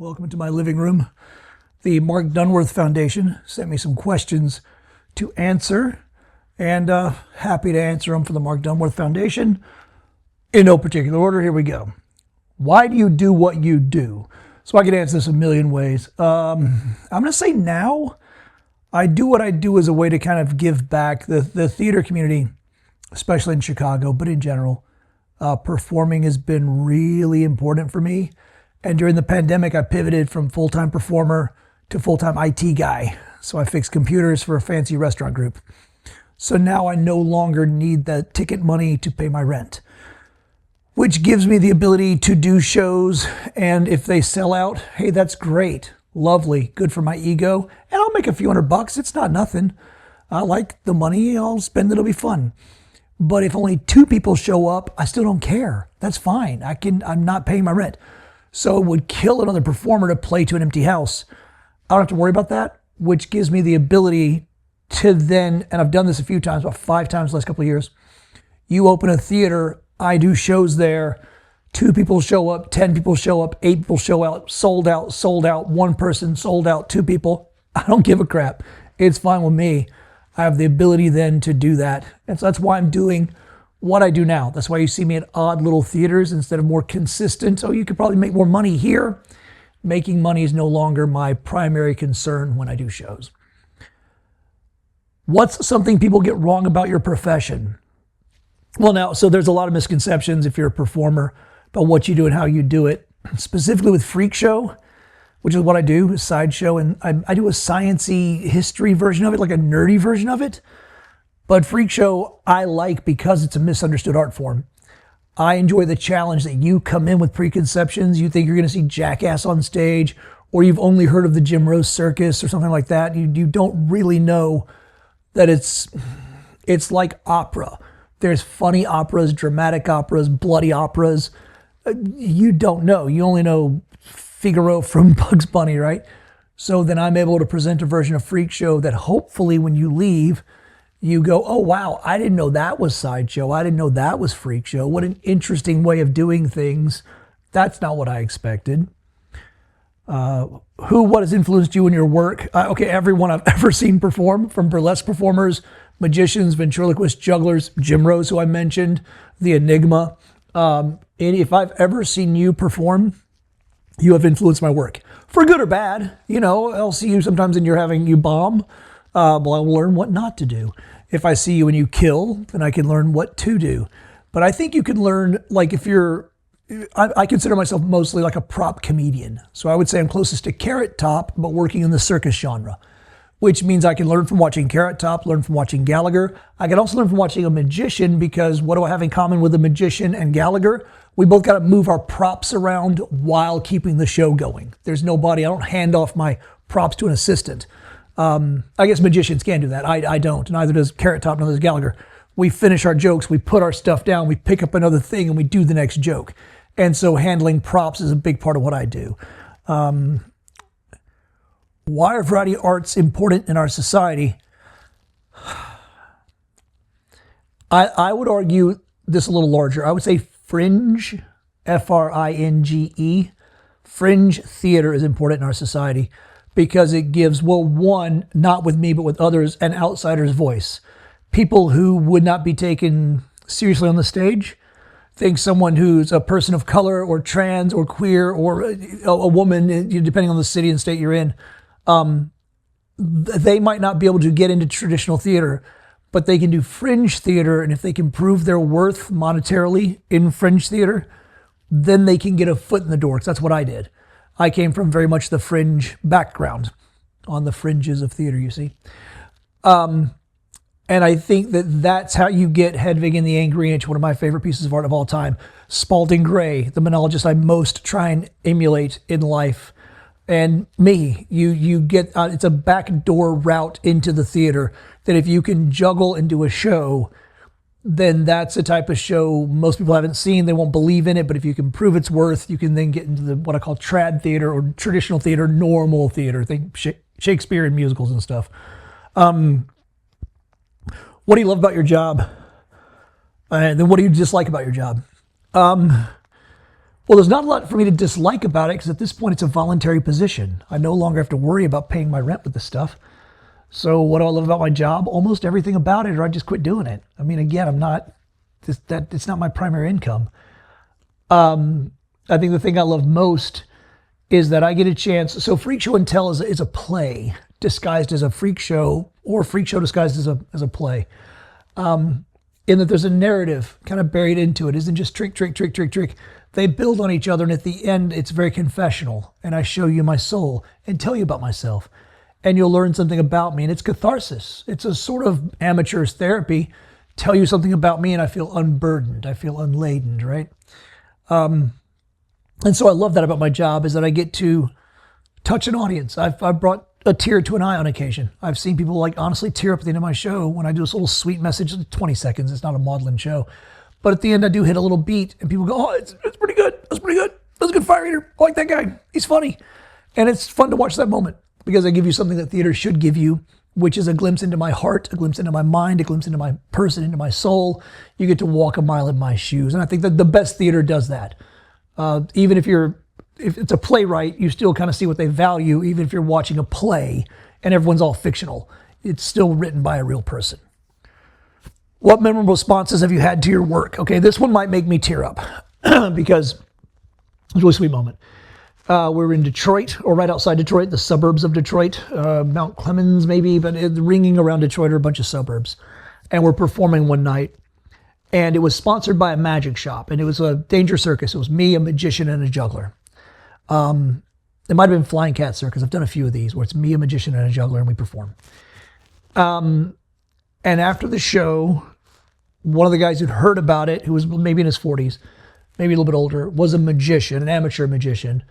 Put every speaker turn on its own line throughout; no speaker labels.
Welcome to my living room. The Marc Dunworth Foundation sent me some questions to answer, and happy to answer them for the Marc Dunworth Foundation. In no particular order, here we go. Why do you do what you do? So I could answer this a million ways. I'm going to say now. I do what I do as a way to kind of give back. The theater community, especially in Chicago, but in general, performing has been really important for me. And during the pandemic, I pivoted from full-time performer to full-time IT guy. So I fix computers for a fancy restaurant group. So now I no longer need that ticket money to pay my rent, which gives me the ability to do shows. And if they sell out, hey, that's great. Lovely. Good for my ego. And I'll make a few $100. It's not nothing. I like the money. I'll spend it. It'll be fun. But if only 2 people show up, I still don't care. That's fine. I'm not paying my rent. So it would kill another performer to play to an empty house. I don't have to worry about that, which gives me the ability to then, and I've done this a few times, about 5 times the last couple of years. You open a theater, I do shows there. 2 people show up, 10 people show up, 8 people show out, sold out, 1 person sold out, 2 people. I don't give a crap. It's fine with me. I have the ability then to do that. And so that's why I'm doing what I do now. That's why you see me at odd little theaters instead of more consistent. Oh, you could probably make more money here. Making money is no longer my primary concern when I do shows. What's something people get wrong about your profession? Well, now, so there's a lot of misconceptions if you're a performer about what you do and how you do it. Specifically with Freak Show, which is what I do, a sideshow, and I do a science-y history version of it, like a nerdy version of it. But Freak Show, I like because it's a misunderstood art form. I enjoy the challenge that you come in with preconceptions. You think you're going to see Jackass on stage, or you've only heard of the Jim Rose Circus or something like that. You don't really know that it's like opera. There's funny operas, dramatic operas, bloody operas. You don't know. You only know Figaro from Bugs Bunny, right? So then I'm able to present a version of Freak Show that hopefully when you leave, you go, oh, wow, I didn't know that was Sideshow. I didn't know that was Freak Show. What an interesting way of doing things. That's not what I expected. What has influenced you in your work? Okay, everyone I've ever seen perform, from burlesque performers, magicians, ventriloquists, jugglers, Jim Rose, who I mentioned, the Enigma. And if I've ever seen you perform, you have influenced my work. For good or bad. I'll see you sometimes and you bomb. Well, I'll learn what not to do. If I see you and you kill, then I can learn what to do. But I think you can learn, like I consider myself mostly like a prop comedian. So I would say I'm closest to Carrot Top, but working in the circus genre, which means I can learn from watching Carrot Top, learn from watching Gallagher. I can also learn from watching a magician, because what do I have in common with a magician and Gallagher? We both got to move our props around while keeping the show going. There's nobody, I don't hand off my props to an assistant. I guess magicians can do that. I don't. Neither does Carrot Top, neither does Gallagher. We finish our jokes, we put our stuff down, we pick up another thing, and we do the next joke. And so handling props is a big part of what I do. Why are variety arts important in our society? I would argue this a little larger. I would say fringe, Fringe, fringe theater is important in our society, because it gives, well, one, not with me, but with others, an outsider's voice. People who would not be taken seriously on the stage think someone who's a person of color or trans or queer or a woman, depending on the city and state you're in, they might not be able to get into traditional theater, but they can do fringe theater. And if they can prove their worth monetarily in fringe theater, then they can get a foot in the door, because that's what I did. I came from very much the fringe background, on the fringes of theater, you see. And I think that that's how you get Hedwig and the Angry Inch, one of my favorite pieces of art of all time. Spalding Gray, the monologist I most try and emulate in life. And me, you get, it's a backdoor route into the theater that if you can juggle and do a show, then that's a type of show most people haven't seen. They won't believe in it, but if you can prove its worth, you can then get into what I call trad theater, or traditional theater, normal theater. Think Shakespeare and musicals and stuff. What do you love about your job? And then what do you dislike about your job? Well, Well, there's not a lot for me to dislike about it because at this point it's a voluntary position. I no longer have to worry about paying my rent with this stuff. So what do I love about my job? Almost everything about it, or I just quit doing it. I mean, again, it's not my primary income. I think the thing I love most is that I get a chance. So Freak Show and Tell is a play disguised as a freak show, or freak show disguised as a play. In that there's a narrative kind of buried into it. It isn't just trick, trick, trick, trick, trick. They build on each other, and at the end, it's very confessional. And I show you my soul and tell you about myself. And you'll learn something about me, and it's catharsis. It's a sort of amateur's therapy. Tell you something about me, and I feel unburdened. I feel unladen, right? And so I love that about my job, is that I get to touch an audience. I've brought a tear to an eye on occasion. I've seen people like honestly tear up at the end of my show when I do this little sweet message, 20 seconds. It's not a maudlin show. But at the end, I do hit a little beat, and people go, oh, it's pretty good. That's pretty good. That's a good fire eater. I like that guy. He's funny. And it's fun to watch that moment because I give you something that theater should give you, which is a glimpse into my heart, a glimpse into my mind, a glimpse into my person, into my soul. You get to walk a mile in my shoes. And I think that the best theater does that. Even if it's a playwright, you still kind of see what they value, even if you're watching a play and everyone's all fictional. It's still written by a real person. What memorable responses have you had to your work? Okay, this one might make me tear up because it was a really sweet moment. We're in Detroit, or right outside Detroit, the suburbs of Detroit, Mount Clemens maybe, but ringing around Detroit are a bunch of suburbs. And we're performing one night, and it was sponsored by a magic shop, and it was a Danger Circus. It was me, a magician, and a juggler. It might have been Flying Cat Circus. I've done a few of these where it's me, a magician, and a juggler, and we perform. And after the show, one of the guys who'd heard about it, who was maybe in his 40s, maybe a little bit older, was a magician, an amateur magician,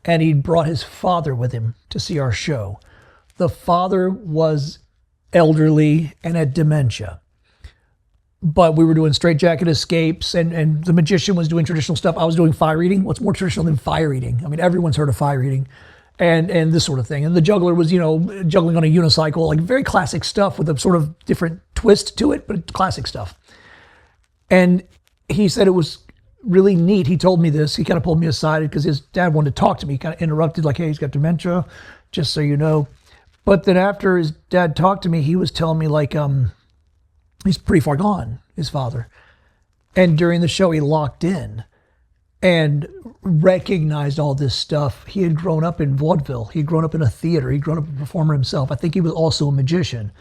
and he'd brought his father with him to see our show. The father was elderly and had dementia. But we were doing straitjacket escapes, and the magician was doing traditional stuff. I was doing fire eating. What's more traditional than fire eating? I mean, everyone's heard of fire eating and this sort of thing. And the juggler was, juggling on a unicycle, like very classic stuff with a sort of different twist to it, but classic stuff. And he said it was really neat. He told me this. He kind of pulled me aside because his dad wanted to talk to me. He kind of interrupted, like, hey, he's got dementia, just so you know. But then after his dad talked to me, he was telling me, like, he's pretty far gone, his father. And during the show, he locked in and recognized all this stuff. He had grown up in vaudeville. He had grown up in a theater. He'd grown up a performer himself. I think he was also a magician.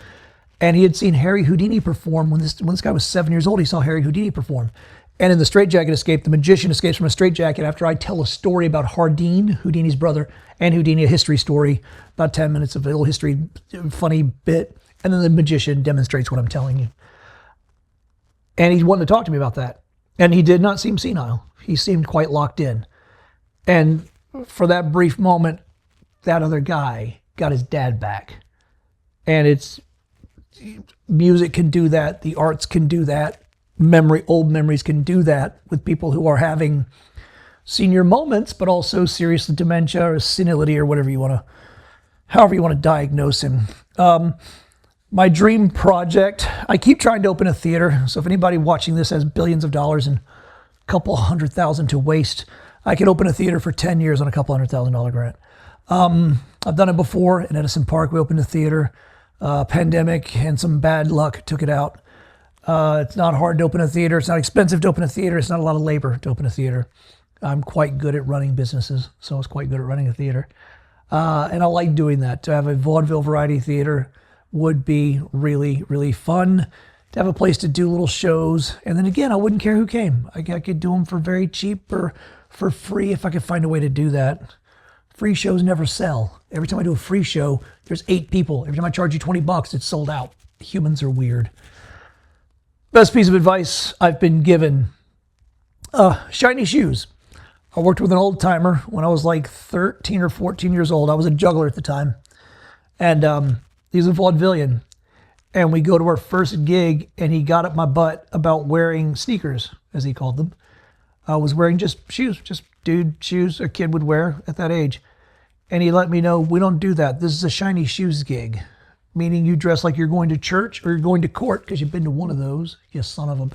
And he had seen Harry Houdini perform when this guy was 7 years old. He saw Harry Houdini perform. And in the straitjacket escape, the magician escapes from a straitjacket after I tell a story about Hardin, Houdini's brother, and Houdini, a history story, about 10 minutes of a little history, funny bit. And then the magician demonstrates what I'm telling you. And he wanted to talk to me about that. And he did not seem senile. He seemed quite locked in. And for that brief moment, that other guy got his dad back. And music can do that. The arts can do that. Old memories can do that with people who are having senior moments, but also serious dementia or senility or however you want to diagnose him. My dream project, I keep trying to open a theater. So if anybody watching this has billions of dollars and a couple $100,000 to waste, I could open a theater for 10 years on a couple $100,000 grant. I've done it before in Edison Park. We opened a theater, pandemic and some bad luck took it out. It's not hard to open a theater. It's not expensive to open a theater. It's not a lot of labor to open a theater. I'm quite good at running businesses, so I was quite good at running a theater. And I like doing that. To have a vaudeville variety theater would be really, really fun. To have a place to do little shows. And then again, I wouldn't care who came. I could do them for very cheap or for free if I could find a way to do that. Free shows never sell. Every time I do a free show, there's 8 people. Every time I charge you $20, it's sold out. Humans are weird. Best piece of advice I've been given. Shiny shoes. I worked with an old timer when I was like 13 or 14 years old. I was a juggler at the time. And he was a vaudevillian. And we go to our first gig, and he got up my butt about wearing sneakers, as he called them. I was wearing just shoes, just dude shoes a kid would wear at that age. And he let me know, we don't do that. This is a shiny shoes gig. Meaning you dress like you're going to church or you're going to court, because you've been to one of those, you son of a...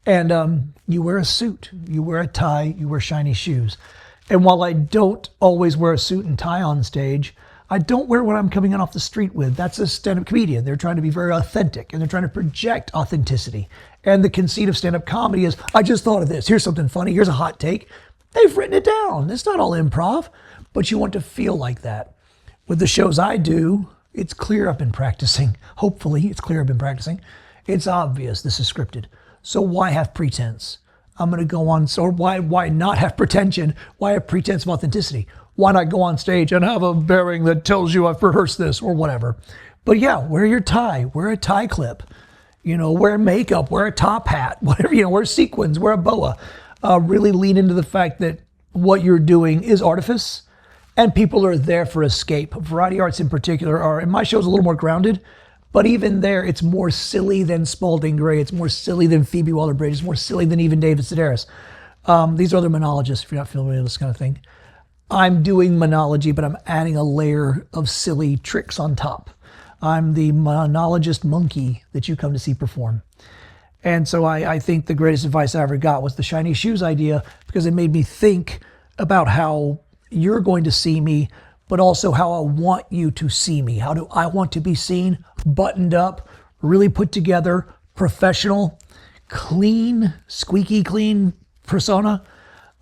And you wear a suit, you wear a tie, you wear shiny shoes. And while I don't always wear a suit and tie on stage, I don't wear what I'm coming in off the street with. That's a stand-up comedian. They're trying to be very authentic, and they're trying to project authenticity. And the conceit of stand-up comedy is, I just thought of this. Here's something funny. Here's a hot take. They've written it down. It's not all improv, but you want to feel like that. With the shows I do, it's clear I've been practicing. Hopefully, it's clear I've been practicing. It's obvious this is scripted. So why have pretense? I'm going to go on, so why not have pretension? Why have pretense of authenticity? Why not go on stage and have a bearing that tells you I've rehearsed this or whatever? But yeah, wear your tie, wear a tie clip, wear makeup, wear a top hat, whatever, wear sequins, wear a boa. Really lean into the fact that what you're doing is artifice and people are there for escape. Variety arts in particular are, and my show's a little more grounded, but even there, it's more silly than Spalding Gray. It's more silly than Phoebe Waller-Bridge. It's more silly than even David Sedaris. These are other monologists, if you're not familiar with this kind of thing. I'm doing monology, but I'm adding a layer of silly tricks on top. I'm the monologist monkey that you come to see perform. And so I think the greatest advice I ever got was the shiny shoes idea, because it made me think about how you're going to see me, but also how I want you to see me. How do I want to be seen? Buttoned up, really put together, professional, clean, squeaky clean persona.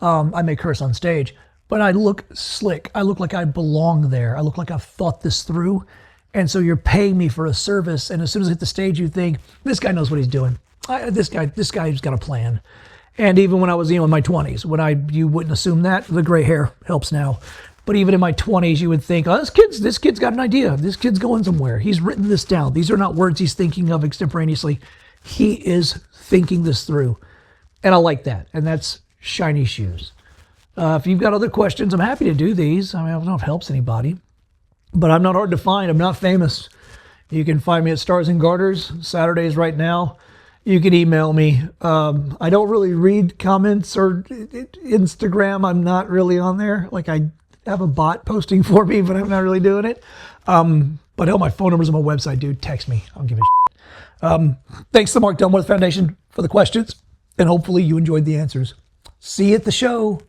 I may curse on stage, but I look slick. I look like I belong there. I look like I've thought this through. And so you're paying me for a service. And as soon as I hit the stage, you think, this guy knows what he's doing. This guy's got a plan. And even when I was in my 20s, you wouldn't assume that. The gray hair helps now. But even in my 20s, you would think, oh, this kid's got an idea. This kid's going somewhere. He's written this down. These are not words he's thinking of extemporaneously. He is thinking this through. And I like that. And that's shiny shoes. If you've got other questions, I'm happy to do these. I mean, I don't know if it helps anybody. But I'm not hard to find. I'm not famous. You can find me at Stars and Garters, Saturdays right now. You can email me. I don't really read comments or Instagram. I'm not really on there. Like I have a bot posting for me, but I'm not really doing it. But hell, my phone number's on my website, dude. Text me. I'll give a shit. Thanks to the Marc Dunworth Foundation for the questions, and hopefully you enjoyed the answers. See you at the show.